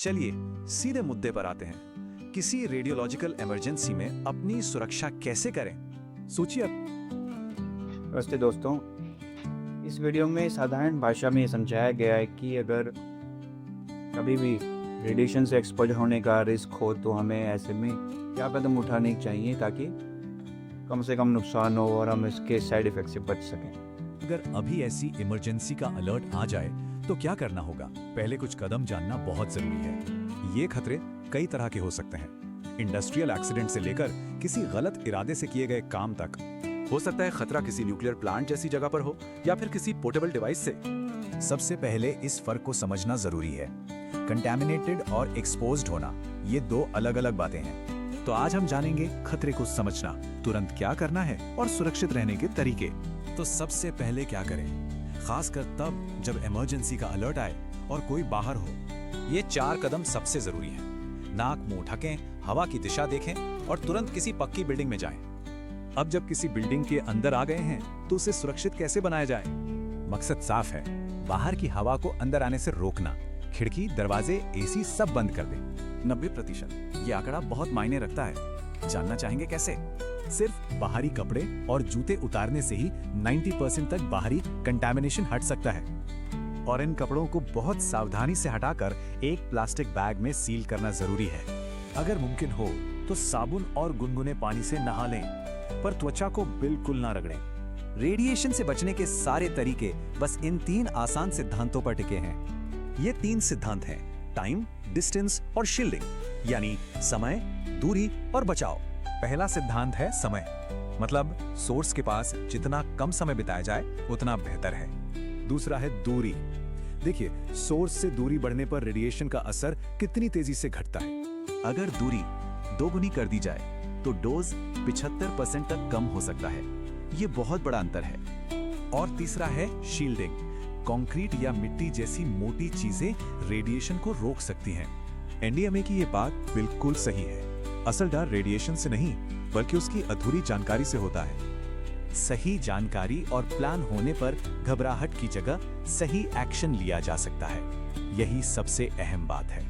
चलिए सीधे मुद्दे पर आते हैं। किसी रेडियोलॉजिकल इमरजेंसी में अपनी सुरक्षा कैसे करें, सोचिए। नमस्ते दोस्तों, इस वीडियो में साधारण भाषा में समझाया गया है कि अगर कभी भी रेडिएशन से एक्सपोजर होने का रिस्क हो तो हमें ऐसे में क्या कदम उठाने चाहिए ताकि कम से कम नुकसान हो और हम इसके साइड इफ़ेक्ट से बच सकें। अगर अभी ऐसी इमरजेंसी का अलर्ट आ जाए तो क्या करना होगा? पहले कुछ कदम जानना बहुत जरूरी है। ये खतरे कई तरह के हो सकते हैं, इंडस्ट्रियल एक्सीडेंट से लेकर किसी गलत इरादे से किए गए काम तक। हो सकता है खतरा किसी न्यूक्लियर प्लांट जैसी जगह पर हो या फिर किसी पोर्टेबल डिवाइस से। सबसे पहले इस फर्क को समझना जरूरी है। कंटैमिनेटेड और एक्सपोज्ड होना, ये दो अलग अलग बातें हैं। तो आज हम जानेंगे खतरे को समझना, तुरंत क्या करना है और सुरक्षित रहने के तरीके। तो सबसे पहले क्या करें, खासकर तब जब इमरजेंसी का अलर्ट आए और कोई बाहर हो। ये 4 कदम सबसे जरूरी है। नाक मुंह ढकें, हवा की दिशा देखें और तुरंत किसी पक्की बिल्डिंग में जाएं। अब जब किसी बिल्डिंग के अंदर आ गए हैं तो उसे सुरक्षित कैसे बनाया जाए? मकसद साफ है, बाहर की हवा को अंदर आने से रोकना। खिड़की, दरवाजे, एसी सब बंद कर दें। 90%, ये आंकड़ा बहुत मायने रखता है। जानना चाहेंगे कैसे? सिर्फ बाहरी कपड़े और जूते उतारने से ही 90% तक बाहरी कंटैमिनेशन हट सकता है। और इन कपड़ों को बहुत सावधानी से हटाकर एक प्लास्टिक बैग में सील करना जरूरी है। अगर मुमकिन हो तो साबुन और गुनगुने पानी से नहा लें, पर त्वचा को बिल्कुल ना रगड़ें। रेडिएशन से बचने के सारे तरीके बस इन 3 आसान सिद्धांतों पर टिके हैं। ये 3 सिद्धांत हैं: टाइम, डिस्टेंस और शील्डिंग, यानी समय, दूरी और बचाव। पहला सिद्धांत है समय, मतलब सोर्स के पास जितना कम समय बिताया जाए उतना बेहतर है। दूसरा है दूरी। देखिए, सोर्स से दूरी बढ़ने पर रेडिएशन का असर कितनी तेजी से घटता है। अगर दूरी 2 गुनी कर दी जाए तो डोज 75% तक कम हो सकता है। ये बहुत बड़ा अंतर है। और तीसरा है शील्डिंग। कंक्रीट या मिट्टी जैसी मोटी चीजें रेडिएशन को रोक सकती हैं। एनडीएमए की ये बात बिल्कुल सही है। असल डर रेडिएशन से नहीं बल्कि उसकी अधूरी जानकारी से होता है। सही जानकारी और प्लान होने पर घबराहट की जगह सही एक्शन लिया जा सकता है। यही सबसे अहम बात है।